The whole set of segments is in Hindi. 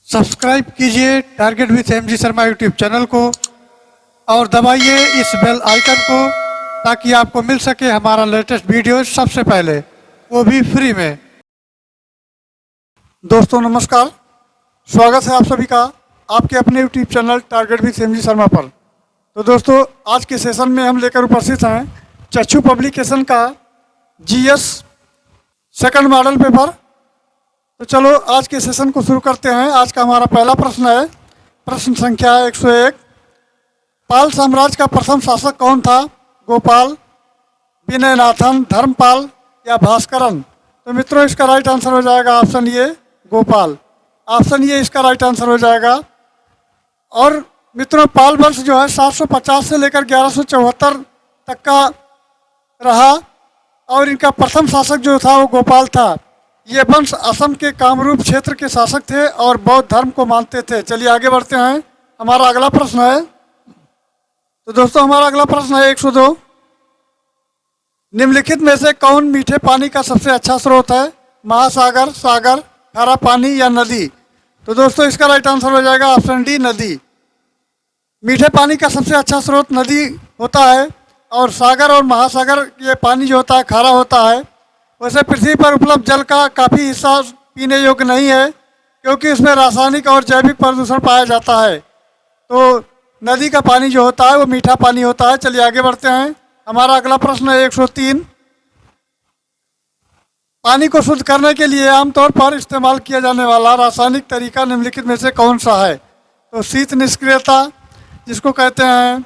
सब्सक्राइब कीजिए target with MG Sharma YouTube channel को और दबाइए इस बेल आइकन को ताकि आपको मिल सके हमारा लेटेस्ट वीडियो सबसे पहले, वो भी फ्री में। दोस्तों नमस्कार, स्वागत है आप सभी का आपके अपने YouTube channel target with MG Sharma पर। तो दोस्तों आज के सेशन में हम लेकर उपस्थित हैं चक्षु पब्लिकेशन का जीएस सेकंड मॉडल पेपर। तो चलो आज के सेशन को शुरू करते हैं। आज का हमारा पहला प्रश्न है, प्रश्न संख्या 101। पाल साम्राज्य का प्रथम शासक कौन था? गोपाल, विनयनाथन, धर्मपाल या भास्करन? तो मित्रों इसका राइट आंसर हो जाएगा option A Gopal. Option A इसका राइट आंसर हो जाएगा। और मित्रों पाल वंश जो है 750 से लेकर 1174 तक का रहा और इनका प्रथम शासक जो था वो गोपाल था। ये वंश असम के कामरूप क्षेत्र के शासक थे और बौद्ध धर्म को मानते थे। चलिए आगे बढ़ते हैं। हमारा अगला प्रश्न है, तो दोस्तों हमारा अगला प्रश्न है 102। निम्नलिखित में से कौन मीठे पानी का सबसे अच्छा स्रोत है? महासागर, सागर, खारा पानी या नदी? तो दोस्तों इसका राइट आंसर हो जाएगा ऑप्शन डी नदी। मीठे पानी का सबसे अच्छा स्रोत नदी होता है और सागर और महासागर ये पानी जो होता है खारा होता है। वैसे पृथ्वी पर उपलब्ध जल का काफ़ी हिस्सा पीने योग्य नहीं है क्योंकि इसमें रासायनिक और जैविक प्रदूषण पाया जाता है। तो नदी का पानी जो होता है वो मीठा पानी होता है। चलिए आगे बढ़ते हैं। हमारा अगला प्रश्न है 103। पानी को शुद्ध करने के लिए आमतौर पर इस्तेमाल किया जाने वाला रासायनिक तरीका निम्नलिखित में से कौन सा है? तो शीत निष्क्रियता जिसको कहते हैं,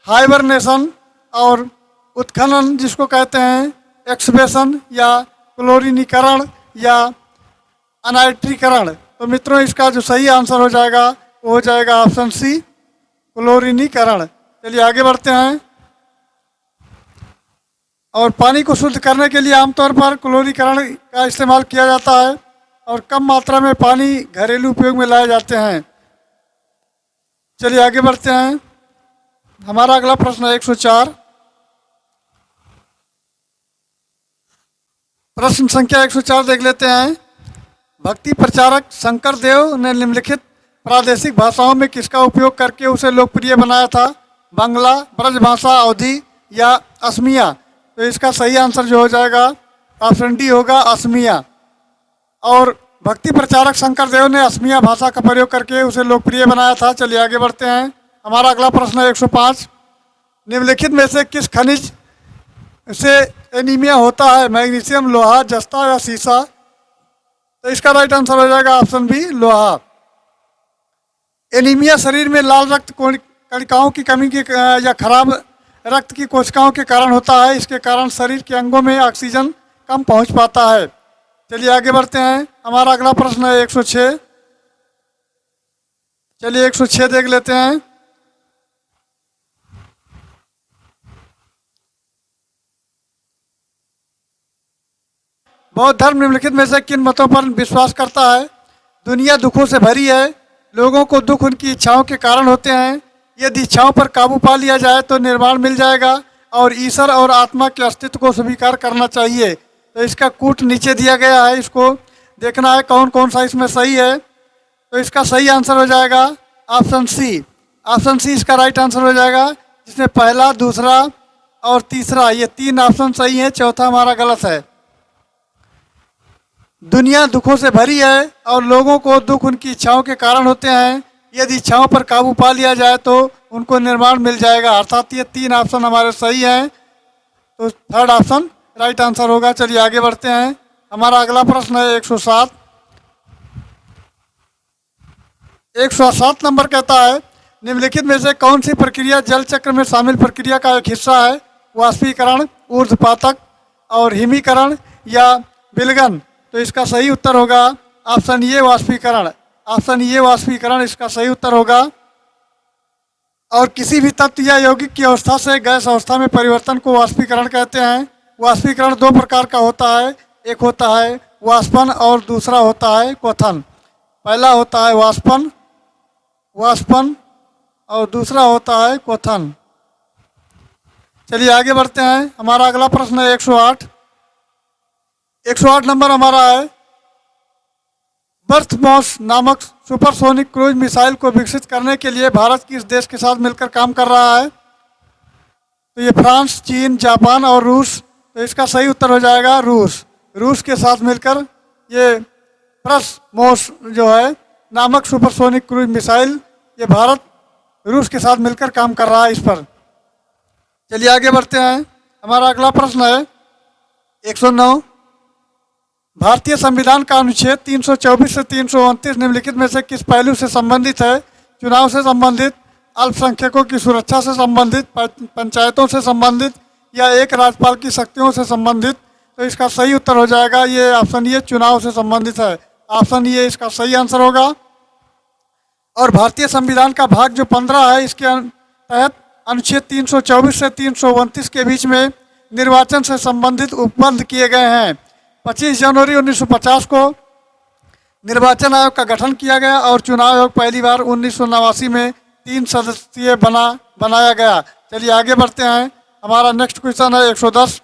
हाइबरनेशन और उत्खनन जिसको कहते हैं एक्सबेशन या क्लोरीनीकरण या अनाइट्रीकरण। तो मित्रों इसका जो सही आंसर हो जाएगा वो हो जाएगा ऑप्शन सी क्लोरीनीकरण। चलिए आगे बढ़ते हैं। और पानी को शुद्ध करने के लिए आमतौर पर क्लोरीकरण का इस्तेमाल किया जाता है और कम मात्रा में पानी घरेलू उपयोग में लाए जाते हैं। चलिए आगे बढ़ते हैं। हमारा अगला प्रश्न है 104। प्रश्न संख्या 104 देख लेते हैं। भक्ति प्रचारक शंकर देव ने निम्नलिखित प्रादेशिक भाषाओं में किसका उपयोग करके उसे लोकप्रिय बनाया था? बांग्ला, ब्रजभाषा, अवधी या असमिया? तो इसका सही आंसर जो हो जाएगा ऑप्शन डी होगा असमिया। और भक्ति प्रचारक शंकर देव ने असमिया भाषा का प्रयोग करके उसे लोकप्रिय बनाया था। चलिए आगे बढ़ते हैं। हमारा अगला प्रश्न है 105। निम्नलिखित में से किस खनिज से एनीमिया होता है? मैग्नीशियम, लोहा, जस्ता या सीसा? तो इसका राइट आंसर हो जाएगा ऑप्शन बी लोहा। एनीमिया शरीर में लाल रक्त कणिकाओं की कमी के या खराब रक्त की कोशिकाओं के कारण होता है। इसके कारण शरीर के अंगों में ऑक्सीजन कम पहुंच पाता है। चलिए आगे बढ़ते हैं। हमारा अगला प्रश्न है 106। चलिए 106 देख लेते हैं। बौद्ध धर्म निम्नलिखित में से किन मतों पर विश्वास करता है? दुनिया दुखों से भरी है, लोगों को दुख उनकी इच्छाओं के कारण होते हैं, यदि इच्छाओं पर काबू पा लिया जाए तो निर्वाण मिल जाएगा, और ईश्वर और आत्मा के अस्तित्व को स्वीकार करना चाहिए। तो इसका कूट नीचे दिया गया है, इसको देखना है कौन कौन सा इसमें सही है। तो इसका सही आंसर हो जाएगा ऑप्शन सी। ऑप्शन सी इसका राइट आंसर हो जाएगा, जिसमें पहला, दूसरा और तीसरा ये 3 ऑप्शन सही है, चौथा हमारा गलत है। दुनिया दुखों से भरी है और लोगों को दुख उनकी इच्छाओं के कारण होते हैं, यदि इच्छाओं पर काबू पा लिया जाए तो उनको निर्वाण मिल जाएगा। अर्थात ये 3 ऑप्शन हमारे सही हैं, तो थर्ड ऑप्शन राइट आंसर होगा। चलिए आगे बढ़ते हैं। हमारा अगला प्रश्न है 107। 107 नंबर कहता है, निम्नलिखित में से कौन सी प्रक्रिया जल चक्र में शामिल प्रक्रिया का एक हिस्सा है? वाष्पीकरण, ऊर्ध्वपातक और हिमीकरण या विलगन? तो इसका सही उत्तर होगा ऑप्शन ये वाष्पीकरण। ऑप्शन ये वाष्पीकरण इसका सही उत्तर होगा। और किसी भी तत्व या यौगिक की अवस्था से गैस अवस्था में परिवर्तन को वाष्पीकरण कहते हैं। वाष्पीकरण 2 प्रकार का होता है, एक होता है वाष्पन और दूसरा होता है क्वथन। पहला होता है वाष्पन और दूसरा होता है क्वथन। चलिए आगे बढ़ते हैं। हमारा अगला प्रश्न है 108। 108 नंबर हमारा है, बर्थमोस नामक सुपरसोनिक क्रूज मिसाइल को विकसित करने के लिए भारत किस देश के साथ मिलकर काम कर रहा है? तो ये फ्रांस, चीन, जापान और रूस। तो इसका सही उत्तर हो जाएगा रूस। रूस के साथ मिलकर ये ब्रह्मोस जो है नामक सुपरसोनिक क्रूज मिसाइल, ये भारत रूस के साथ मिलकर काम कर रहा है इस पर। चलिए आगे बढ़ते हैं। हमारा अगला प्रश्न है 109। भारतीय संविधान का अनुच्छेद 324 से 329 निम्नलिखित में से किस पहलू से संबंधित है? चुनाव से संबंधित, अल्पसंख्यकों की सुरक्षा से संबंधित, पंचायतों से संबंधित या एक राज्यपाल की शक्तियों से संबंधित? तो इसका सही उत्तर हो जाएगा ये ऑप्शन ये, चुनाव से संबंधित है। ऑप्शन ये इसका सही आंसर होगा। और भारतीय संविधान का भाग जो 15 है, इसके तहत अनुच्छेद 324 से 329 के बीच में निर्वाचन से संबंधित उपबंध किए गए हैं। 25 जनवरी 1950 को निर्वाचन आयोग का गठन किया गया और चुनाव आयोग पहली बार 1989 में 3 सदस्यीय बनाया गया। चलिए आगे बढ़ते हैं। हमारा नेक्स्ट क्वेश्चन है 110।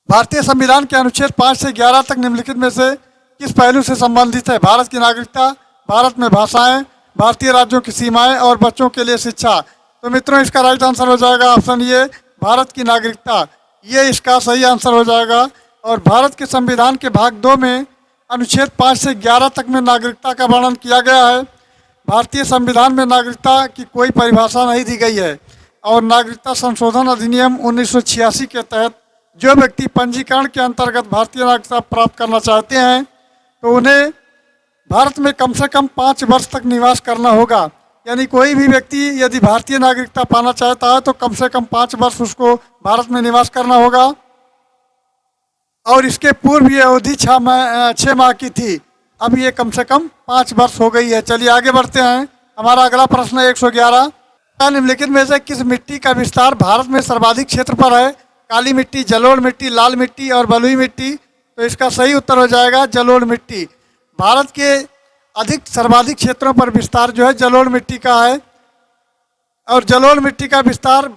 भारतीय संविधान के अनुच्छेद 5 से 11 तक निम्नलिखित में से किस पहलू से संबंधित है? भारत की नागरिकता, भारत में भाषाएं, भारतीय राज्यों की सीमाएं और बच्चों के लिए शिक्षा। तो मित्रों इसका राइट आंसर हो जाएगा ऑप्शन ये, भारत की नागरिकता। ये इसका सही आंसर हो जाएगा। और भारत के संविधान के भाग 2 में अनुच्छेद 5 से 11 तक में नागरिकता का वर्णन किया गया है। भारतीय संविधान में नागरिकता की कोई परिभाषा नहीं दी गई है। और नागरिकता संशोधन अधिनियम 1986 के तहत जो व्यक्ति पंजीकरण के अंतर्गत भारतीय नागरिकता प्राप्त करना चाहते हैं तो उन्हें भारत में कम से कम 5 वर्ष तक निवास करना होगा। यानी कोई भी व्यक्ति यदि भारतीय नागरिकता पाना चाहता है तो कम से कम 5 वर्ष उसको भारत में निवास करना होगा। और इसके पूर्व ये अवधि 6 माह की थी, अब ये कम से कम 5 वर्ष हो गई है। चलिए आगे बढ़ते हैं। हमारा अगला प्रश्न है 111। निम्नलिखित में से किस मिट्टी का विस्तार भारत में सर्वाधिक क्षेत्र पर है? काली मिट्टी, जलोढ़ मिट्टी, लाल मिट्टी और बलुई मिट्टी। तो इसका सही उत्तर हो जाएगा जलोढ़ मिट्टी। भारत के सर्वाधिक क्षेत्रों पर विस्तार जो है जलोढ़ मिट्टी का है। और जलोढ़ मिट्टी का विस्तार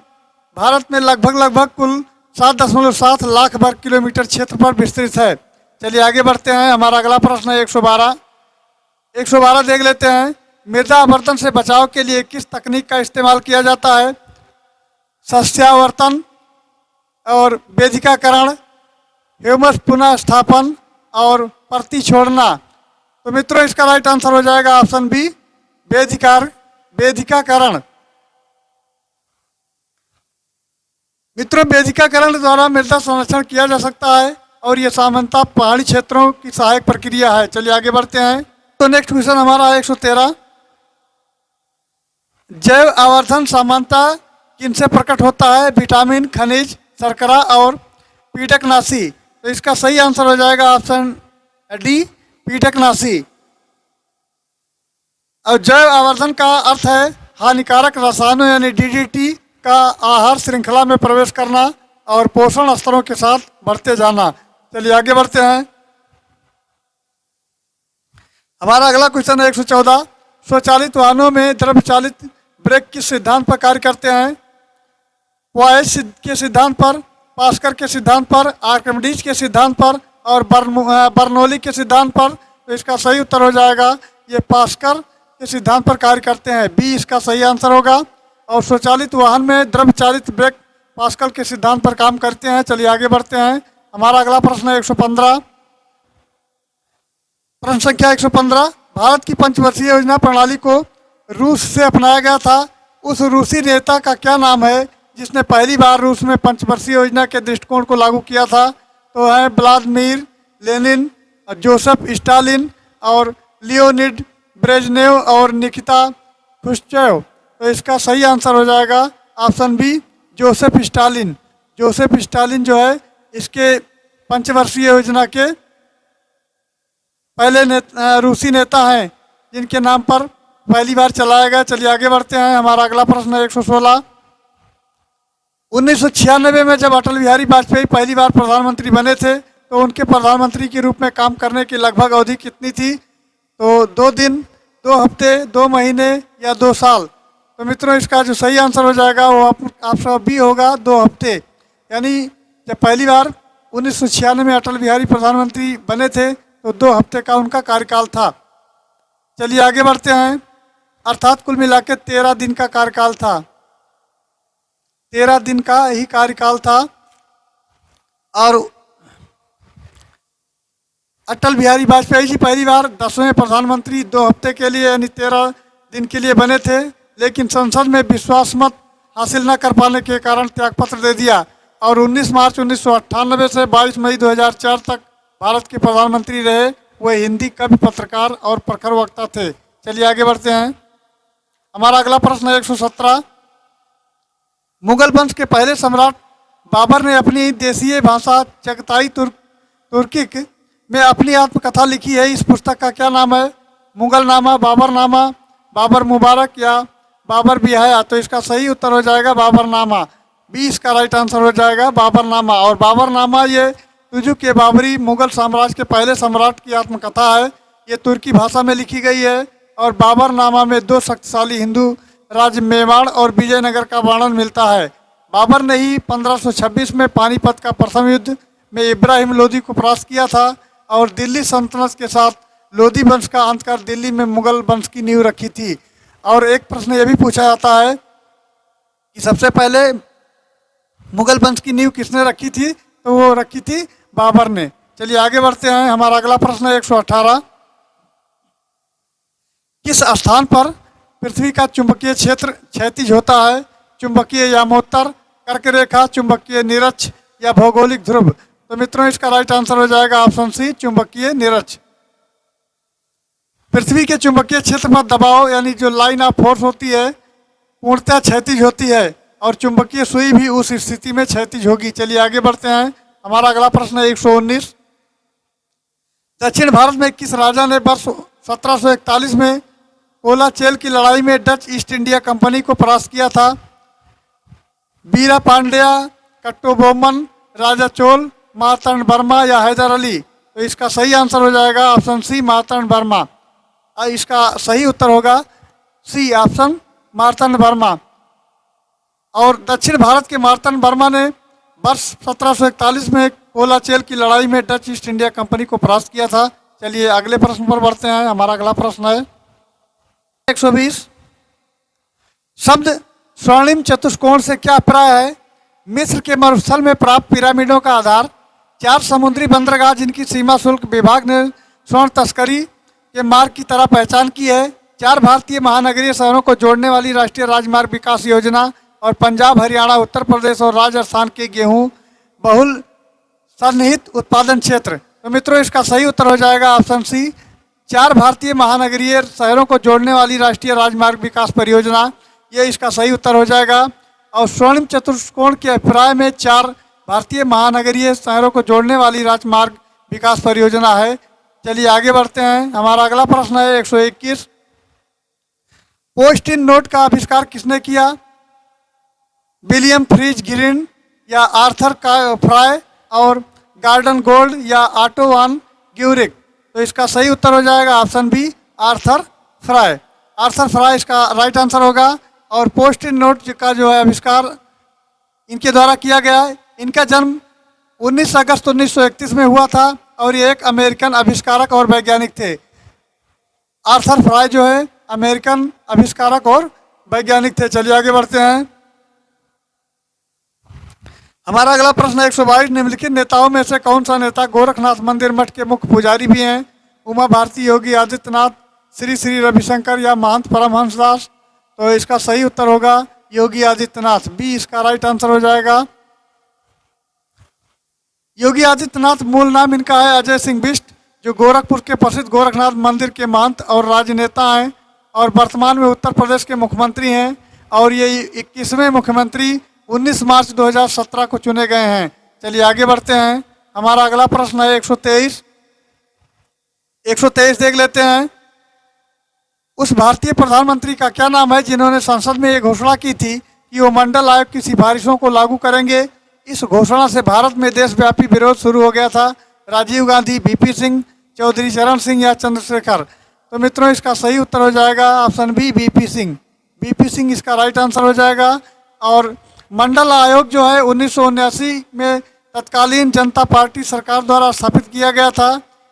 भारत में लगभग कुल 7.7 लाख वर्ग किलोमीटर क्षेत्र पर विस्तृत है। चलिए आगे बढ़ते हैं। हमारा अगला प्रश्न है 112। 112 देख लेते हैं। मृदा आवर्तन से बचाव के लिए किस तकनीक का इस्तेमाल किया जाता है? सस्यावर्तन और वेदिकाकरण, ह्यूमस पुनः स्थापन और परती छोड़ना। तो मित्रों इसका राइट आंसर हो जाएगा ऑप्शन बी, वेदिकाकरण। मित्रों वेदिकाकरण द्वारा मृदा संरक्षण किया जा सकता है और ये सामान्यतः पहाड़ी क्षेत्रों की सहायक प्रक्रिया है। चलिए आगे बढ़ते हैं। तो नेक्स्ट क्वेश्चन हमारा है 113। जैव आवर्धन सामान्यतः किनसे प्रकट होता है? विटामिन, खनिज, शर्करा और कीटकनाशी। तो इसका सही आंसर हो जाएगा ऑप्शन डी, कीटकनाशी। और जैव आवर्धन का अर्थ है हानिकारक रसायनों यानी डीडीटी का आहार श्रृंखला में प्रवेश करना और पोषण स्तरों के साथ बढ़ते जाना। चलिए आगे बढ़ते हैं। हमारा अगला क्वेश्चन है 114। स्वचालित वाहनों में द्रव्य चालित ब्रेक किस सिद्धांत पर कार्य करते हैं? पॉइस के सिद्धांत पर, पास्कर के सिद्धांत पर, आर्किमिडीज के सिद्धांत पर और बर्नौली के सिद्धांत पर। तो इसका सही उत्तर हो जाएगा ये पास्कर के सिद्धांत पर कार्य करते हैं, बी इसका सही आंसर होगा। और स्वचालित वाहन में द्रव्य चालित ब्रेक पास्कल के सिद्धांत पर काम करते हैं। चलिए आगे बढ़ते हैं। हमारा अगला प्रश्न है 115। प्रश्न संख्या 115। भारत की पंचवर्षीय योजना प्रणाली को रूस से अपनाया गया था। उस रूसी नेता का क्या नाम है जिसने पहली बार रूस में पंचवर्षीय योजना के दृष्टिकोण को लागू किया था? तो है व्लादिमीर लेनिन, जोसेफ स्टालिन और लियोनिड ब्रेजनेव और निकिता खुश्चेव। तो इसका सही आंसर हो जाएगा option B, Joseph Stalin. Joseph Stalin जो है इसके पंचवर्षीय योजना के पहले रूसी नेता हैं जिनके नाम पर पहली बार चलाया गया। चलिए आगे बढ़ते हैं। हमारा अगला प्रश्न है 116। 1996 में जब अटल बिहारी वाजपेयी पहली बार प्रधानमंत्री बने थे तो उनके प्रधानमंत्री के रूप में काम करने की लगभग अवधि कितनी थी? तो 2 दिन, 2 हफ्ते, 2 महीने या 2 साल। तो मित्रों इसका जो सही आंसर हो जाएगा वो ऑप्शन बी होगा, 2 हफ्ते। यानी जब पहली बार 1996 में अटल बिहारी प्रधानमंत्री बने थे तो 2 हफ्ते का उनका कार्यकाल था। चलिए आगे बढ़ते हैं। अर्थात कुल मिला के 13 दिन का कार्यकाल था, 13 दिन का ही कार्यकाल था। और अटल बिहारी वाजपेयी जी पहली बार 10वें प्रधानमंत्री 2 हफ्ते के लिए यानी 13 दिन के लिए बने थे, लेकिन संसद में विश्वास मत हासिल न कर पाने के कारण त्यागपत्र दे दिया और 19 मार्च 1998 से 22 मई 2004 तक भारत के प्रधानमंत्री रहे। वे हिंदी कवि, पत्रकार और प्रखर वक्ता थे। चलिए आगे बढ़ते हैं। हमारा अगला प्रश्न है 117। मुगल वंश के पहले सम्राट बाबर ने अपनी देशीय भाषा चगताई तुर्किक में अपनी आत्मकथा लिखी है। इस पुस्तक का क्या नाम है? मुगल नामा, बाबर नामा, बाबर मुबारक या बाबर बिहाया? तो इसका सही उत्तर हो जाएगा बाबर नामा। बी इसका राइट आंसर हो जाएगा बाबर नामा। और बाबर नामा ये तुजुक के बाबरी मुगल साम्राज्य के पहले सम्राट की आत्मकथा है। ये तुर्की भाषा में लिखी गई है और बाबर नामा में 2 शक्तिशाली हिंदू राज्य मेवाड़ और विजयनगर का वर्णन मिलता है। बाबर ने ही 1526 में पानीपत का प्रथम युद्ध में इब्राहिम लोदी को परास्त किया था और दिल्ली सल्तनत के साथ लोदी वंश का अंत कर दिल्ली में मुगल वंश की नींव रखी थी। और एक प्रश्न ये भी पूछा जाता है कि सबसे पहले मुगल वंश की नींव किसने रखी थी? तो वो रखी थी बाबर ने। चलिए आगे बढ़ते हैं। हमारा अगला प्रश्न है 118। किस स्थान पर पृथ्वी का चुंबकीय क्षेत्र क्षैतिज होता है? चुंबकीय यामोत्तर, कर्क रेखा, चुंबकीय निरक्ष या भौगोलिक ध्रुव? तो मित्रों इसका राइट आंसर हो जाएगा ऑप्शन सी, चुंबकीय निरक्ष। पृथ्वी के चुंबकीय क्षेत्र में दबाव यानी जो लाइन ऑफ फोर्स होती है पूर्णतः क्षैतिज होती है और चुंबकीय सुई भी उस स्थिति में क्षैतिज होगी। चलिए आगे बढ़ते हैं। हमारा अगला प्रश्न है 119। दक्षिण भारत में किस राजा ने वर्ष 1741 में कोलाचेल की लड़ाई में डच ईस्ट इंडिया कंपनी को परास्त किया था? बीरा पांड्या, कट्टोबोमन, राजा चोल, मार्तंड वर्मा या हैदर अली? तो इसका सही आंसर हो जाएगा ऑप्शन सी, मार्तंड वर्मा। इसका सही उत्तर होगा सी ऑप्शन, मार्तंड वर्मा। और दक्षिण भारत के मार्तंड वर्मा ने वर्ष 1741 में कोलाचेल की लड़ाई में डच ईस्ट इंडिया कंपनी को परास्त किया था। चलिए अगले प्रश्न पर बढ़ते हैं। हमारा अगला प्रश्न है 120। शब्द स्वर्णिम चतुष्कोण से क्या अभिप्राय है? मिस्र के मरुस्थल में प्राप्त पिरामिडों का आधार, 4 समुद्री बंदरगाह जिनकी सीमा शुल्क विभाग ने स्वर्ण तस्करी के मार्ग की तरह पहचान की है, 4 भारतीय महानगरीय शहरों को जोड़ने वाली राष्ट्रीय राजमार्ग विकास योजना और पंजाब, हरियाणा, उत्तर प्रदेश और राजस्थान के गेहूं बहुल सन्निहित उत्पादन क्षेत्र? तो मित्रों इसका सही उत्तर हो जाएगा ऑप्शन सी, 4 भारतीय महानगरीय शहरों को जोड़ने वाली राष्ट्रीय राजमार्ग विकास परियोजना। ये इसका सही उत्तर हो जाएगा। और स्वर्णिम चतुष्कोण के अभिप्राय में 4 भारतीय महानगरीय शहरों को जोड़ने वाली राजमार्ग विकास परियोजना है। चलिए आगे बढ़ते हैं। हमारा अगला प्रश्न है 121। पोस्ट इन नोट का आविष्कार किसने किया? विलियम फ्रीज ग्रीन या आर्थर फ्राई और गार्डन गोल्ड या ऑटो वान ग्यूरिक? तो इसका सही उत्तर हो जाएगा option B, Arthur Fry. Arthur Fry इसका राइट आंसर होगा। और पोस्ट इन नोट का जो है आविष्कार इनके द्वारा किया गया है। इनका जन्म 19 अगस्त 1931 में हुआ था और ये एक अमेरिकन आविष्कारक और वैज्ञानिक थे। आर्थर फ्राई जो है अमेरिकन आविष्कारक और वैज्ञानिक थे। चलिए आगे बढ़ते हैं। हमारा अगला प्रश्न है 122। निम्नलिखित नेताओं में से कौन सा नेता गोरखनाथ मंदिर मठ के मुख्य पुजारी भी हैं? उमा भारती, योगी आदित्यनाथ, श्री श्री रविशंकर या महंत परमहंस दास? तो इसका सही उत्तर होगा योगी आदित्यनाथ। बी इसका राइट आंसर हो जाएगा। योगी आदित्यनाथ मूल नाम इनका है अजय सिंह बिष्ट, जो गोरखपुर के प्रसिद्ध गोरखनाथ मंदिर के महंत और राजनेता हैं और वर्तमान में उत्तर प्रदेश के मुख्यमंत्री हैं। और ये 21वें मुख्यमंत्री 19 मार्च 2017 को चुने गए हैं। चलिए आगे बढ़ते हैं। हमारा अगला प्रश्न है 123। 123 देख लेते हैं। उस भारतीय प्रधानमंत्री का क्या नाम है जिन्होंने संसद में ये घोषणा की थी कि वो मंडल आयोग की सिफारिशों को लागू करेंगे? इस घोषणा से भारत में देशव्यापी विरोध शुरू हो गया था। राजीव गांधी, वीपी सिंह, चौधरी चरण सिंह या चंद्रशेखर? तो मित्रों इसका सही उत्तर हो जाएगा option B, VP Singh. VP Singh इसका राइट आंसर हो जाएगा। और मंडल आयोग जो है 1979 में तत्कालीन जनता पार्टी सरकार द्वारा स्थापित किया गया था।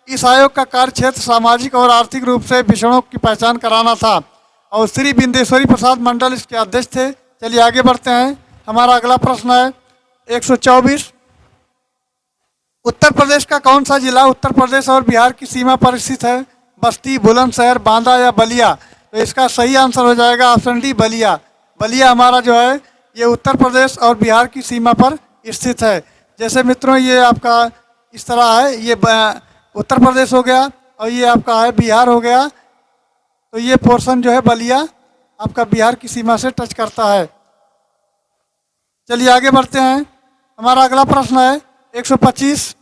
इस आयोग का कार्य क्षेत्र सामाजिक और आर्थिक रूप से पिछड़ों की पहचान कराना था और श्री बिंदेश्वरी प्रसाद मंडल इसके अध्यक्ष थे। चलिए आगे बढ़ते हैं। हमारा अगला प्रश्न है 124। उत्तर प्रदेश का कौन सा जिला उत्तर प्रदेश और बिहार की सीमा पर स्थित है? बस्ती, बुलंदशहर, बांदा या बलिया? तो इसका सही आंसर हो जाएगा ऑप्शन डी, बलिया। बलिया हमारा जो है ये उत्तर प्रदेश और बिहार की सीमा पर स्थित है। जैसे मित्रों ये आपका इस तरह है, ये उत्तर प्रदेश हो गया और ये आपका है बिहार हो गया, तो ये पोर्शन जो है बलिया आपका बिहार की सीमा से टच करता है। चलिए आगे बढ़ते हैं। हमारा अगला प्रश्न है 125।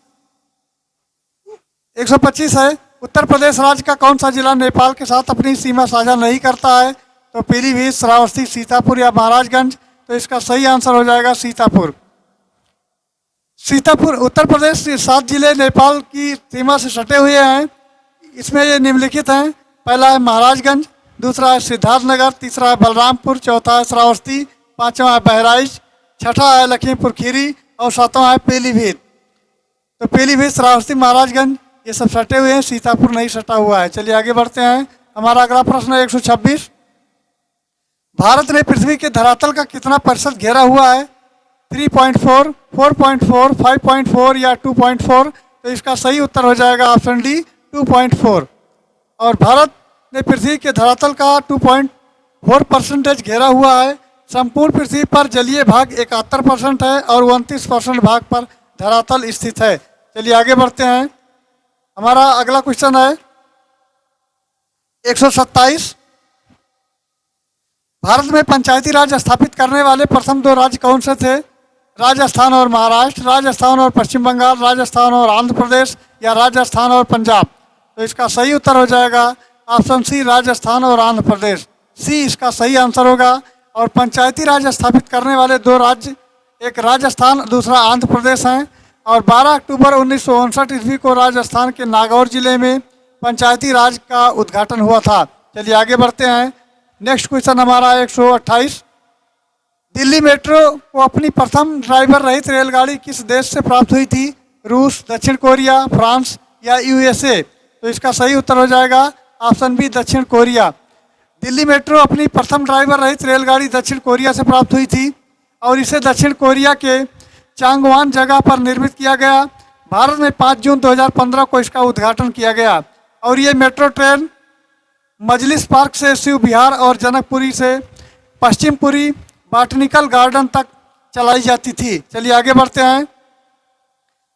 125 है, उत्तर प्रदेश राज्य का कौन सा जिला नेपाल के साथ अपनी सीमा साझा नहीं करता है? तो पीलीभीत, श्रावस्ती, सीतापुर या महाराजगंज? तो इसका सही आंसर हो जाएगा सीतापुर। सीतापुर उत्तर प्रदेश के 7 जिले नेपाल की सीमा से सटे हुए हैं। इसमें ये निम्नलिखित हैं। पहला है महाराजगंज, दूसरा है सिद्धार्थनगर, तीसरा है बलरामपुर, चौथा है श्रावस्ती, पांचवा है बहराइच, छठा है लखीमपुर खीरी और सातवां है पीलीभीत। तो पीलीभीत, श्रावस्ती, महाराजगंज ये सब सटे हुए हैं, सीतापुर नहीं सटा हुआ है। चलिए आगे बढ़ते हैं। हमारा अगला प्रश्न है 126। भारत ने पृथ्वी के धरातल का कितना प्रतिशत घेरा हुआ है? 3.4, 4.4, 5.4 या 2.4? तो इसका सही उत्तर हो जाएगा ऑप्शन डी, 2.4। और भारत ने पृथ्वी के धरातल का 2.4% घेरा हुआ है। संपूर्ण पृथ्वी पर जलीय भाग 71% है और 29% भाग पर धरातल स्थित है। चलिए आगे बढ़ते हैं। हमारा अगला क्वेश्चन है 127। भारत में पंचायती राज स्थापित करने वाले प्रथम 2 राज्य कौन से थे? राजस्थान और महाराष्ट्र, राजस्थान और पश्चिम बंगाल, राजस्थान और आंध्र प्रदेश या राजस्थान और पंजाब? तो इसका सही उत्तर हो जाएगा ऑप्शन सी, राजस्थान और आंध्र प्रदेश। सी इसका सही आंसर होगा। और पंचायती राज स्थापित करने वाले 2 राज्य, एक राजस्थान दूसरा आंध्र प्रदेश हैं। और 12 अक्टूबर 1959 ईस्वी को राजस्थान के नागौर जिले में पंचायती राज का उद्घाटन हुआ था। चलिए आगे बढ़ते हैं। नेक्स्ट क्वेश्चन हमारा 128। दिल्ली मेट्रो को अपनी प्रथम ड्राइवर रहित रेलगाड़ी किस देश से प्राप्त हुई थी? रूस, दक्षिण कोरिया, फ्रांस या यूएसए? तो इसका सही उत्तर हो जाएगा ऑप्शन बी, दक्षिण कोरिया। दिल्ली मेट्रो अपनी प्रथम ड्राइवर रहित रेलगाड़ी दक्षिण कोरिया से प्राप्त हुई थी और इसे दक्षिण कोरिया के चांगवान जगह पर निर्मित किया गया। भारत में 5 जून 2015 को इसका उद्घाटन किया गया और ये मेट्रो ट्रेन मजलिस पार्क से शिव विहार और जनकपुरी से पश्चिमपुरी बॉटनिकल गार्डन तक चलाई जाती थी। चलिए आगे बढ़ते हैं।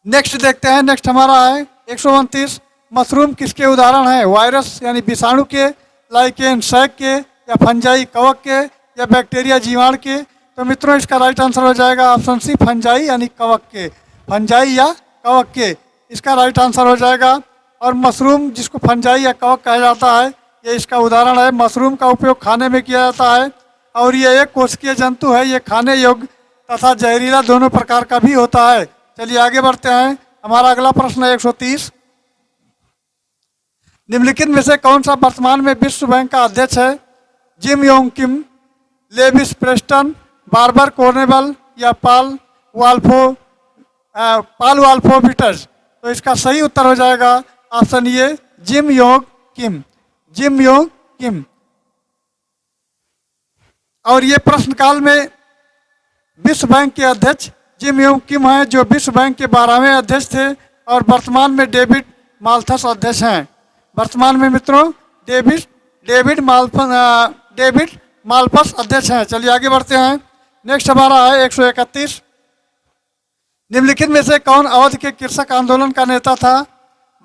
नेक्स्ट देखते हैं। नेक्स्ट हमारा है 129। मशरूम किसके उदाहरण हैं? वायरस यानी विषाणु के, लाइकेन शैक के या फंजाई कवक के या बैक्टीरिया जीवाणु के? तो मित्रों इसका राइट आंसर हो जाएगा ऑप्शन सी, फंजाई यानी कवक के। फंजाई या कवक के इसका राइट आंसर हो जाएगा। और मशरूम जिसको फंजाई या कवक कहा जाता है ये इसका उदाहरण है। मशरूम का उपयोग खाने में किया जाता है और ये एक कोशिकीय जंतु है। ये खाने योग्य तथा जहरीला दोनों प्रकार का भी होता है। चलिए आगे बढ़ते हैं। हमारा अगला प्रश्न है 130। निम्नलिखित में से कौन सा वर्तमान में विश्व बैंक का अध्यक्ष है? Jim Yong Kim, Lewis Preston, Barber Conable या पाल वाल्फोविटज? तो इसका सही उत्तर हो जाएगा option A, Jim Yong Kim. Jim Yong Kim. और ये प्रश्नकाल में विश्व बैंक के अध्यक्ष जिम योंग किम हैं जो विश्व बैंक के 12वें अध्यक्ष थे और वर्तमान में डेविड माल्थस अध्यक्ष हैं। वर्तमान में मित्रों डेविड माल्पस अध्यक्ष हैं। चलिए आगे बढ़ते हैं। नेक्स्ट हमारा है 131। निम्नलिखित में से कौन अवध के कृषक आंदोलन का नेता था?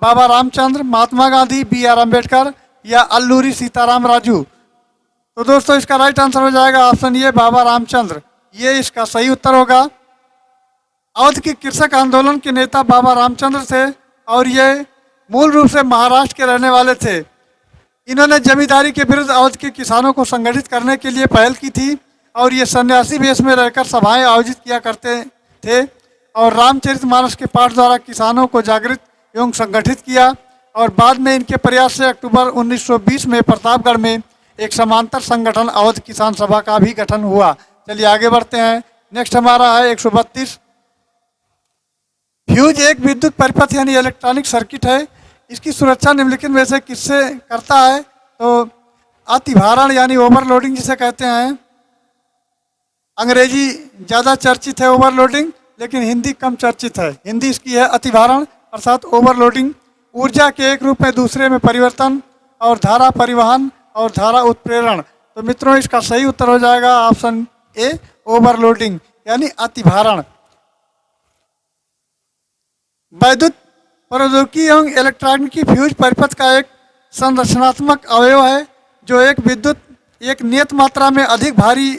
बाबा रामचंद्र, महात्मा गांधी, B.R. अम्बेडकर या अल्लूरी सीताराम राजू? तो दोस्तों इसका राइट आंसर हो जाएगा ऑप्शन ए, बाबा रामचंद्र। ये इसका सही उत्तर होगा। अवध के कृषक आंदोलन के नेता बाबा रामचंद्र थे और ये मूल रूप से महाराष्ट्र के रहने वाले थे। इन्होंने जमींदारी के विरुद्ध अवध के किसानों को संगठित करने के लिए पहल की थी और ये सन्यासी वेश में रहकर सभाएं आयोजित किया करते थे और रामचरितमानस के पाठ द्वारा किसानों को जागृत एवं संगठित किया। और बाद में इनके प्रयास से अक्टूबर 1920 में प्रतापगढ़ में एक समांतर संगठन अवध किसान सभा का भी गठन हुआ। चलिए आगे बढ़ते हैं। नेक्स्ट हमारा है 132। फ्यूज एक विद्युत परिपथ यानी इलेक्ट्रॉनिक सर्किट है। इसकी सुरक्षा निम्नलिखित में से किससे करता है? तो अतिभारण यानी ओवरलोडिंग जिसे कहते हैं। अंग्रेजी ज़्यादा चर्चित है ओवरलोडिंग, लेकिन हिंदी कम चर्चित है। हिंदी इसकी है अतिभारण अर्थात ओवरलोडिंग। ऊर्जा के एक रूप में दूसरे में परिवर्तन और धारा परिवहन और धारा उत्प्रेरण। तो मित्रों इसका सही उत्तर हो जाएगा ऑप्शन ए, ओवरलोडिंग यानी अतिभारण। वैद्युत प्रौद्योगिकी एवं इलेक्ट्रॉनिकी फ्यूज परिपथ का एक संरचनात्मक अवयव है जो एक विद्युत एक नियत मात्रा में अधिक भारी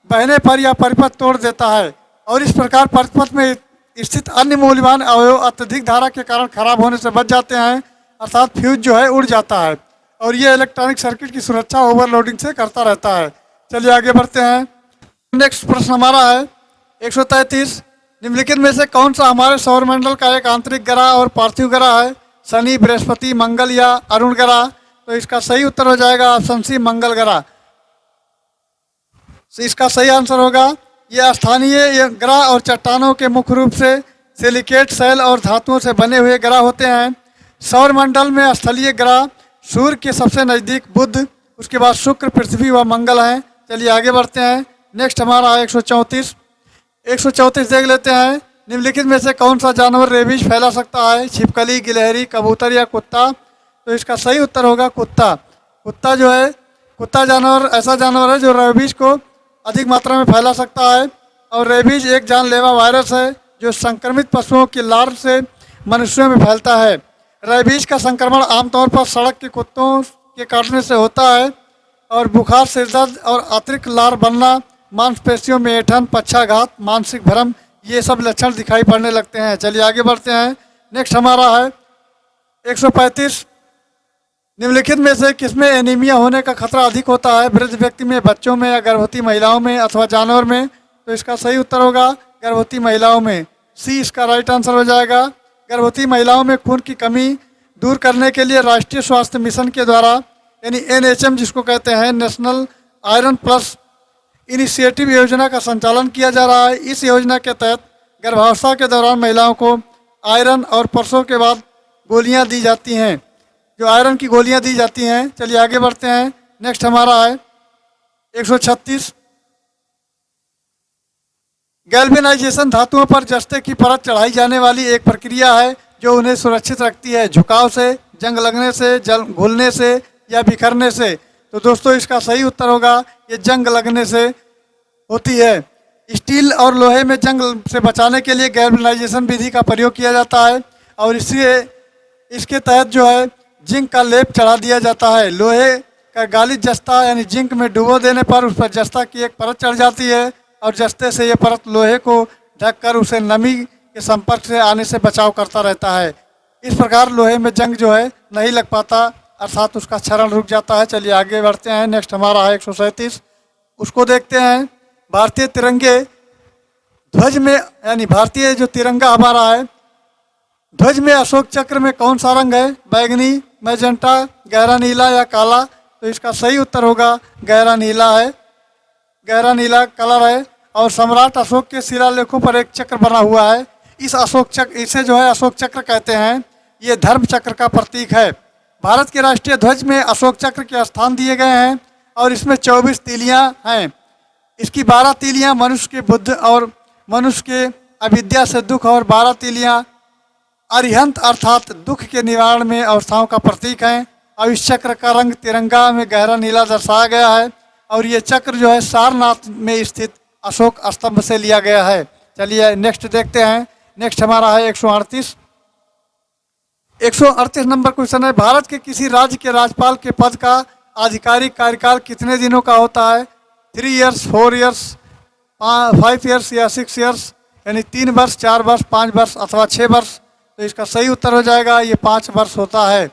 बहने पर यह परिपथ तोड़ देता है और इस प्रकार परिपथ में स्थित अन्य मूल्यवान अवयव अत्यधिक धारा के कारण खराब होने से बच जाते हैं, अर्थात फ्यूज जो है उड़ जाता है। और ये इलेक्ट्रॉनिक सर्किट की सुरक्षा ओवरलोडिंग से करता रहता है। चलिए आगे बढ़ते हैं। नेक्स्ट प्रश्न हमारा है 133। निम्नलिखित में से कौन सा हमारे सौरमंडल का एक आंतरिक ग्रह और पार्थिव ग्रह है? शनि, बृहस्पति, मंगल या अरुण ग्रह? तो इसका सही उत्तर हो जाएगा ऑप्शन सी, मंगल ग्रह। तो इसका सही आंसर होगा ये स्थानीय ग्रह और चट्टानों के मुख्य रूप से सिलिकेट सेल और धातुओं से बने हुए ग्रह होते हैं। सौरमंडल में स्थलीय ग्रह सूर्य के सबसे नज़दीक बुध, उसके बाद शुक्र, पृथ्वी व मंगल हैं। चलिए आगे बढ़ते हैं। नेक्स्ट हमारा है 134। 134 देख लेते हैं। निम्नलिखित में से कौन सा जानवर रेबीज फैला सकता है? छिपकली, गिलहरी, कबूतर या कुत्ता? तो इसका सही उत्तर होगा कुत्ता। कुत्ता जो है, कुत्ता जानवर ऐसा जानवर है जो रेबीज को अधिक मात्रा में फैला सकता है। और रेबीज एक जानलेवा वायरस है जो संक्रमित पशुओं के लार्व से मनुष्यों में फैलता है। रेबीज का संक्रमण आमतौर पर सड़क के कुत्तों के काटने से होता है और बुखार, सिर दर्द और अतिरिक्त लार बनना, मांसपेशियों में ऐंठन, पक्षाघात, मानसिक भ्रम, ये सब लक्षण दिखाई पड़ने लगते हैं। चलिए आगे बढ़ते हैं। नेक्स्ट हमारा है 135। निम्नलिखित में से किसमें एनीमिया होने का खतरा अधिक होता है? वृद्ध व्यक्ति में, बच्चों में या गर्भवती महिलाओं में अथवा जानवर में? तो इसका सही उत्तर होगा गर्भवती महिलाओं में। सी इसका राइट आंसर हो जाएगा। गर्भवती महिलाओं में खून की कमी दूर करने के लिए राष्ट्रीय स्वास्थ्य मिशन के द्वारा यानी NHM जिसको कहते हैं, नेशनल आयरन प्लस इनिशिएटिव योजना का संचालन किया जा रहा है। इस योजना के तहत गर्भावस्था के दौरान महिलाओं को आयरन और प्रसव के बाद गोलियां दी जाती हैं, जो आयरन की गोलियां दी जाती हैं। चलिए आगे बढ़ते हैं। नेक्स्ट हमारा है 136। गैल्वेनाइजेशन धातुओं पर जस्ते की परत चढ़ाई जाने वाली एक प्रक्रिया है जो उन्हें सुरक्षित रखती है झुकाव से, जंग लगने से, जल घुलने से या बिखरने से। तो दोस्तों इसका सही उत्तर होगा ये जंग लगने से होती है। स्टील और लोहे में जंग से बचाने के लिए गैल्वेनाइजेशन विधि का प्रयोग किया जाता है और इसके तहत जो है जिंक का लेप चढ़ा दिया जाता है। लोहे का गालित जस्ता यानी जिंक में डुबो देने पर उस पर जस्ता की एक परत चढ़ जाती है और जस्ते से ये परत लोहे को ढककर उसे नमी के संपर्क से आने से बचाव करता रहता है। इस प्रकार लोहे में जंग जो है नहीं लग पाता, अर्थात उसका क्षरण रुक जाता है। चलिए आगे बढ़ते हैं। नेक्स्ट हमारा है 137। उसको देखते हैं। भारतीय तिरंगे ध्वज में यानी भारतीय जो तिरंगा हमारा है, ध्वज में अशोक चक्र में कौन सा रंग है? बैगनी, मैजेंटा, गहरा नीला या काला? तो इसका सही उत्तर होगा गहरा नीला है, गहरा नीला कलर है। और सम्राट अशोक के शिलालेखों पर एक चक्र बना हुआ है। इस अशोक चक्र, इसे जो है अशोक चक्र कहते हैं। ये धर्म चक्र का प्रतीक है। भारत के राष्ट्रीय ध्वज में अशोक चक्र के स्थान दिए गए हैं और इसमें 24 तीलियां हैं। इसकी 12 तीलियां मनुष्य के बुद्ध और मनुष्य के अविद्या से दुख और 12 तीलियां अरिहंत अर्थात दुख के निवारण में अवस्थाओं का प्रतीक हैं। और इस चक्र का रंग तिरंगा में गहरा नीला दर्शाया गया है और ये चक्र जो है सारनाथ में स्थित अशोक स्तंभ से लिया गया है। चलिए नेक्स्ट देखते हैं। नेक्स्ट हमारा है 138। 138 नंबर क्वेश्चन है। भारत के किसी राज्य के राज्यपाल के पद का आधिकारिक कार्यकाल कितने दिनों का होता है? 3 इयर्स, 4 इयर्स, 5 इयर्स या 6 इयर्स? यानी 3 वर्ष, 4 वर्ष, 5 वर्ष अथवा 6 वर्ष? तो इसका सही उत्तर हो जाएगा ये 5 वर्ष होता है।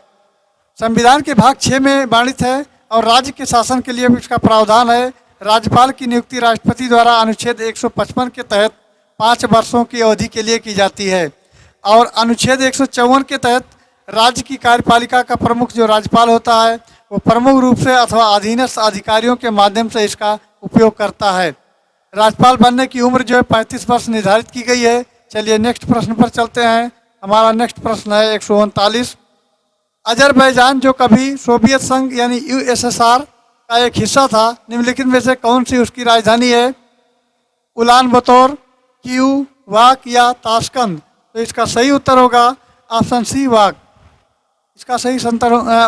संविधान के भाग 6 में वर्णित है और राज्य के शासन के लिए इसका प्रावधान है। राज्यपाल की नियुक्ति राष्ट्रपति द्वारा अनुच्छेद 155 के तहत 5 वर्षों की अवधि के लिए की जाती है और अनुच्छेद 154 के तहत राज्य की कार्यपालिका का प्रमुख जो राज्यपाल होता है वो प्रमुख रूप से अथवा अधीनस्थ अधिकारियों के माध्यम से इसका उपयोग करता है। राज्यपाल बनने की उम्र जो है 35 वर्ष निर्धारित की गई है। चलिए नेक्स्ट प्रश्न पर चलते हैं। हमारा नेक्स्ट प्रश्न है 139। अजरबैजान जो कभी सोवियत संघ यानी यूएसएसआर का एक हिस्सा था, निम्नलिखित में से कौन सी उसकी राजधानी है? उलान बतौर, कीव, वाक या ताशकंद? तो इसका सही उत्तर होगा ऑप्शन सी, वाक। इसका सही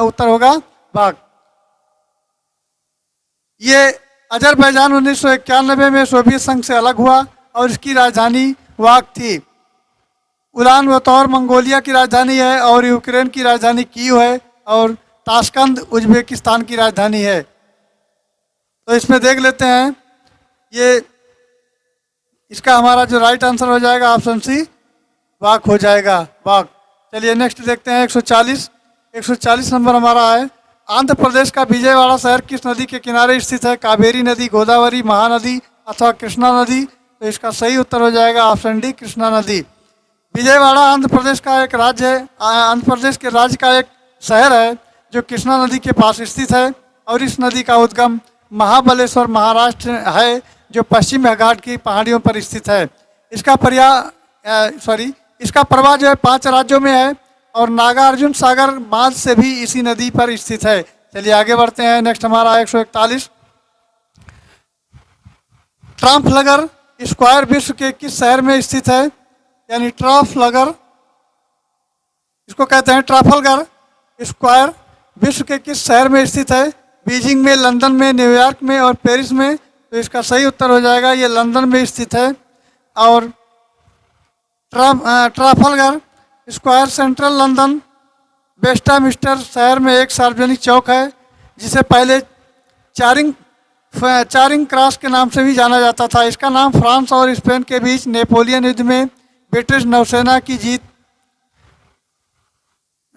उत्तर होगा वाक। ये अजरबैजान 1991 में सोवियत संघ से अलग हुआ और इसकी राजधानी वाक थी। उलान बतौर मंगोलिया की राजधानी है और यूक्रेन की राजधानी कीव है और ताशकंद उज्बेकिस्तान की राजधानी है। तो इसमें देख लेते हैं, ये इसका हमारा जो राइट आंसर हो जाएगा ऑप्शन सी, वाक हो जाएगा, वाक। चलिए नेक्स्ट देखते हैं 140 नंबर हमारा है। आंध्र प्रदेश का विजयवाड़ा शहर किस नदी के किनारे स्थित है? कावेरी नदी, गोदावरी, महानदी अथवा कृष्णा नदी? तो इसका सही उत्तर हो जाएगा ऑप्शन डी, कृष्णा नदी। विजयवाड़ा आंध्र प्रदेश का एक राज्य है, आंध्र प्रदेश के राज्य का एक शहर है जो कृष्णा नदी के पास स्थित है और इस नदी का उद्गम महाबलेश्वर महाराष्ट्र है जो पश्चिम घाट की पहाड़ियों पर स्थित है। इसका इसका प्रवाह जो है 5 राज्यों में है और नागार्जुन सागर बांध से भी इसी नदी पर स्थित है। चलिए आगे बढ़ते हैं। नेक्स्ट हमारा 141। ट्राफलगर स्क्वायर विश्व के किस शहर में स्थित है? यानी ट्राफलगर, इसको कहते हैं ट्राफलगर स्क्वायर, विश्व के किस शहर में स्थित है? बीजिंग में, लंदन में, न्यूयॉर्क में और पेरिस में? तो इसका सही उत्तर हो जाएगा ये लंदन में स्थित है। और Trafalgar square central London Westminster शहर में एक सार्वजनिक चौक है जिसे पहले चारिंग क्रॉस के नाम से भी जाना जाता था। इसका नाम फ्रांस और स्पेन के बीच नेपोलियन युद्ध में ब्रिटिश नौसेना की जीत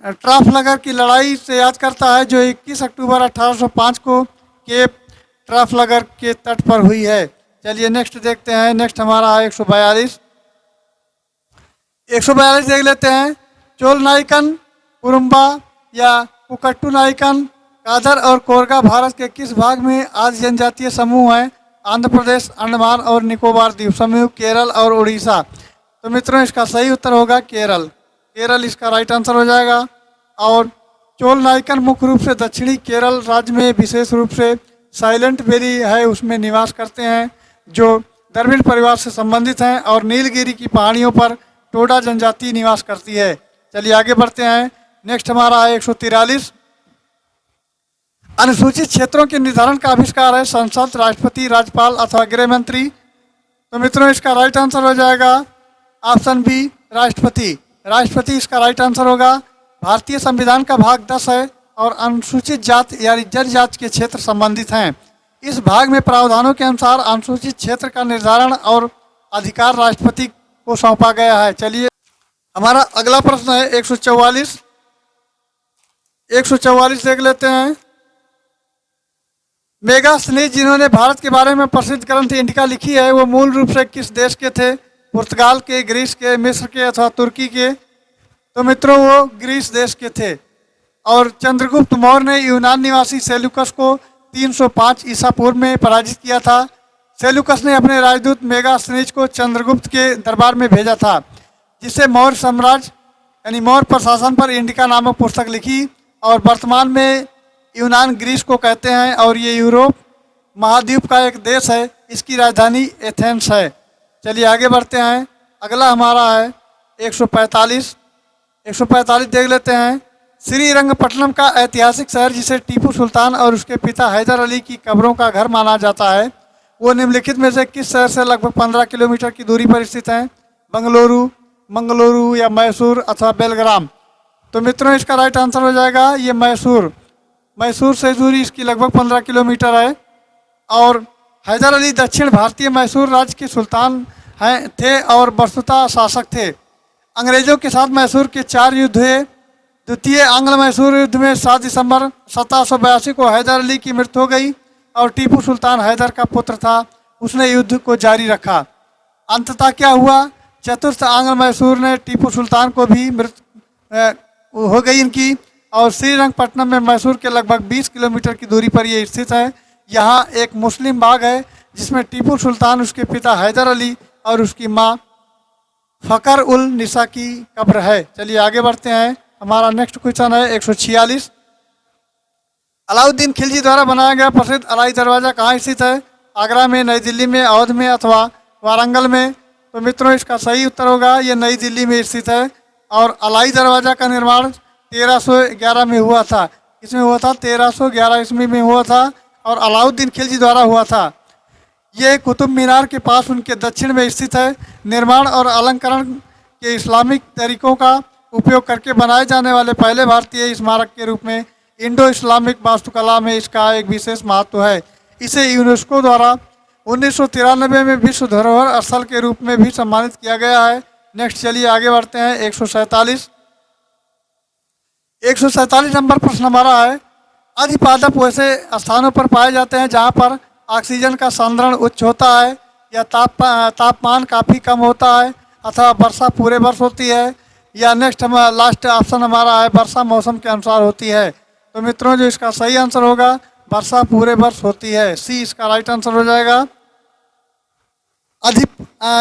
ट्राफलगर की लड़ाई से याद करता है जो 21 अक्टूबर 1805 को केप ट्राफलगर के तट पर हुई है। चलिए नेक्स्ट देखते हैं। नेक्स्ट हमारा है 142 देख लेते हैं। चोल नाइकन, कुरुम्बा या पुकट्टू नाइकन, कादर और कोरगा भारत के किस भाग में आदि जनजातीय समूह हैं? आंध्र प्रदेश, अंडमान और निकोबार द्वीप समूह, केरल और उड़ीसा? तो मित्रों इसका सही उत्तर होगा केरल। केरल इसका राइट आंसर हो जाएगा। और चोल नाइकन मुख्य रूप से दक्षिणी केरल राज्य में विशेष रूप से साइलेंट वैली है उसमें निवास करते हैं जो द्रविड़ परिवार से संबंधित हैं और नीलगिरी की पहाड़ियों पर टोडा जनजाति निवास करती है। चलिए आगे बढ़ते हैं। नेक्स्ट हमारा है 143। अनुसूचित क्षेत्रों के निर्धारण का आविष्कार है संसद, राष्ट्रपति, राज्यपाल अथवा गृह मंत्री? तो मित्रों इसका राइट आंसर हो जाएगा ऑप्शन बी, राष्ट्रपति। राष्ट्रपति इसका राइट आंसर होगा। भारतीय संविधान का भाग 10 है और अनुसूचित जाति यानी जनजाति के क्षेत्र संबंधित हैं। इस भाग में प्रावधानों के अनुसार अनुसूचित क्षेत्र का निर्धारण और अधिकार राष्ट्रपति को सौंपा गया है। चलिए हमारा अगला प्रश्न है 144 देख लेते हैं। मेगास्थनीज जिन्होंने भारत के बारे में प्रसिद्ध ग्रंथ इंडिका लिखी है वो मूल रूप से किस देश के थे? पुर्तगाल के, ग्रीस के, मिस्र के अथवा तुर्की के? तो मित्रों वो ग्रीस देश के थे। और चंद्रगुप्त मौर्य ने यूनान निवासी सेल्यूकस को 305 ईसा पूर्व में पराजित किया था। सेल्यूकस ने अपने राजदूत मेगास्थनीज को चंद्रगुप्त के दरबार में भेजा था जिससे मौर्य साम्राज्य यानी मौर्य प्रशासन पर इंडिका नामक पुस्तक लिखी। और वर्तमान में यूनान ग्रीस को कहते हैं और ये यूरोप महाद्वीप का एक देश है। इसकी राजधानी एथेंस है। चलिए आगे बढ़ते हैं। अगला हमारा है 145 देख लेते हैं। श्रीरंगपट्टनम का ऐतिहासिक शहर जिसे टीपू सुल्तान और उसके पिता हैदर अली की कब्रों का घर माना जाता है वो निम्नलिखित में से किस शहर से लगभग 15 किलोमीटर की दूरी पर स्थित है? मंगलुरु या मैसूर अथवा बेलग्राम? तो मित्रों इसका राइट आंसर हो जाएगा ये मैसूर से दूरी इसकी लगभग 15 किलोमीटर है। और हैदर अली दक्षिण भारतीय मैसूर राज्य के सुल्तान थे और वस्तुतः शासक थे। अंग्रेजों के साथ मैसूर के 4 युद्ध हुए। द्वितीय आंग्ल मैसूर युद्ध में 7 दिसंबर 1782 को हैदर अली की मृत्यु हो गई और टीपू सुल्तान हैदर का पुत्र था, उसने युद्ध को जारी रखा। अंततः क्या हुआ? चतुर्थ आंग्ल मैसूर ने टीपू सुल्तान को भी मृत्यु हो गई इनकी। और श्रीरंगपट्टनम में मैसूर के लगभग 20 किलोमीटर की दूरी पर ये स्थित है। यहाँ एक मुस्लिम बाग है जिसमें टीपू सुल्तान, उसके पिता हैदर अली और उसकी माँ फ़खर उल निसा की कब्र है। चलिए आगे बढ़ते हैं। हमारा नेक्स्ट क्वेश्चन है 146। अलाउद्दीन खिलजी द्वारा बनाया गया प्रसिद्ध अलाई दरवाज़ा कहाँ स्थित है? आगरा में, नई दिल्ली में, अवध में अथवा वारंगल में? तो मित्रों इसका सही उत्तर होगा ये नई दिल्ली में स्थित है। और अलाई दरवाज़ा का निर्माण 1311 में हुआ था। इसमें हुआ था 1311 ईस्वी में हुआ था और अलाउद्दीन खिलजी द्वारा हुआ था। ये कुतुब मीनार के पास उनके दक्षिण में स्थित है। निर्माण और अलंकरण के इस्लामिक तरीकों का उपयोग करके बनाए जाने वाले पहले भारतीय स्मारक के रूप में इंडो इस्लामिक वास्तुकला में इसका एक विशेष महत्व है। इसे यूनेस्को द्वारा 1993 में विश्व धरोहर स्थल के रूप में भी सम्मानित किया गया है। नेक्स्ट चलिए आगे बढ़ते हैं 147। 147 नंबर प्रश्न हमारा है, अधिपादप वैसे स्थानों पर पाए जाते हैं जहाँ पर ऑक्सीजन का सांद्रण उच्च होता है या तापमान काफ़ी कम होता है अथवा वर्षा पूरे वर्ष होती है, या नेक्स्ट लास्ट ऑप्शन हमारा है वर्षा मौसम के अनुसार होती है। तो मित्रों जो इसका सही आंसर होगा वर्षा पूरे वर्ष होती है, सी इसका राइट आंसर हो जाएगा।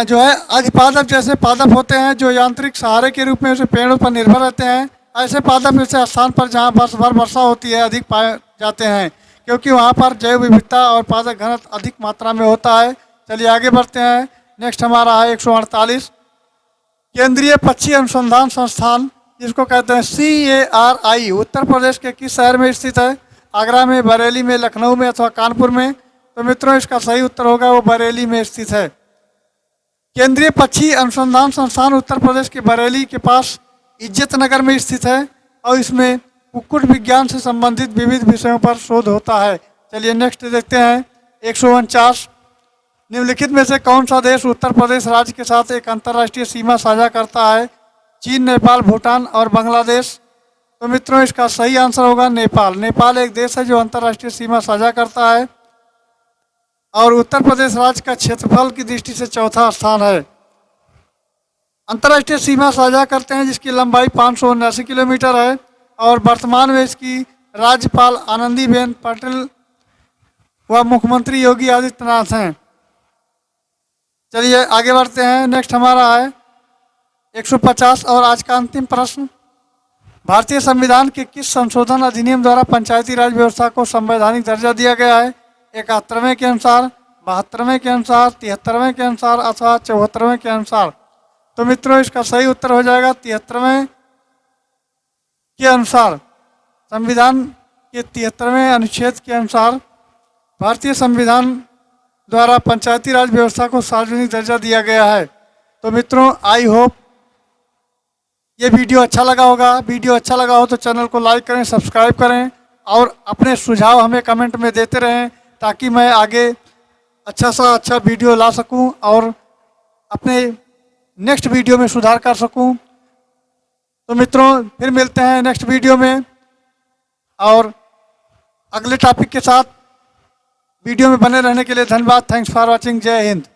जो है अधिपादप जैसे पादप होते हैं जो यांत्रिक सहारे के रूप में उसे पेड़ों पर निर्भर रहते हैं, ऐसे पादप ऐसे स्थान पर जहाँ वर्ष भर वर्षा होती है अधिक पाए जाते हैं क्योंकि वहाँ पर जैव विविधता और पादप घनत्व अधिक मात्रा में होता है। चलिए आगे बढ़ते हैं। नेक्स्ट हमारा है 148। केंद्रीय पक्षी अनुसंधान संस्थान जिसको कहते हैं CARI उत्तर प्रदेश के किस शहर में स्थित है? आगरा में, बरेली में, लखनऊ में अथवा कानपुर में? तो मित्रों इसका सही उत्तर होगा वो बरेली में स्थित है। केंद्रीय पक्षी अनुसंधान संस्थान उत्तर प्रदेश के बरेली के पास इज्जत नगर में स्थित है और इसमें कुक्कुट विज्ञान से संबंधित विविध विषयों पर शोध होता है। चलिए नेक्स्ट देखते हैं 149। निम्नलिखित में से कौन सा देश उत्तर प्रदेश राज्य के साथ एक अंतर्राष्ट्रीय सीमा साझा करता है? चीन, नेपाल, भूटान और बांग्लादेश? तो मित्रों इसका सही आंसर होगा नेपाल। नेपाल एक देश है जो अंतर्राष्ट्रीय सीमा साझा करता है और उत्तर प्रदेश राज्य का क्षेत्रफल की दृष्टि से चौथा स्थान है। अंतर्राष्ट्रीय सीमा साझा करते हैं जिसकी लंबाई 579 किलोमीटर है और वर्तमान में इसकी राज्यपाल आनंदीबेन पटेल व मुख्यमंत्री योगी आदित्यनाथ हैं। चलिए आगे बढ़ते हैं। नेक्स्ट हमारा है 150 और आज का अंतिम प्रश्न, भारतीय संविधान के किस संशोधन अधिनियम द्वारा पंचायती राज व्यवस्था को संवैधानिक दर्जा दिया गया है? 71वें के अनुसार, 72वें के अनुसार, 73वें के अनुसार अथवा 74वें के अनुसार? तो मित्रों इसका सही उत्तर हो जाएगा 73वें के अनुसार। संविधान के 73वें अनुच्छेद के अनुसार भारतीय संविधान द्वारा पंचायती राज व्यवस्था को सार्वजनिक दर्जा दिया गया है। तो मित्रों आई होप ये वीडियो अच्छा लगा होगा। वीडियो अच्छा लगा हो तो चैनल को लाइक करें, सब्सक्राइब करें और अपने सुझाव हमें कमेंट में देते रहें ताकि मैं आगे अच्छा सा अच्छा वीडियो ला सकूं और अपने नेक्स्ट वीडियो में सुधार कर सकूं। तो मित्रों फिर मिलते हैं नेक्स्ट वीडियो में और अगले टॉपिक के साथ। वीडियो में बने रहने के लिए धन्यवाद। Thanks for watching. जय हिंद।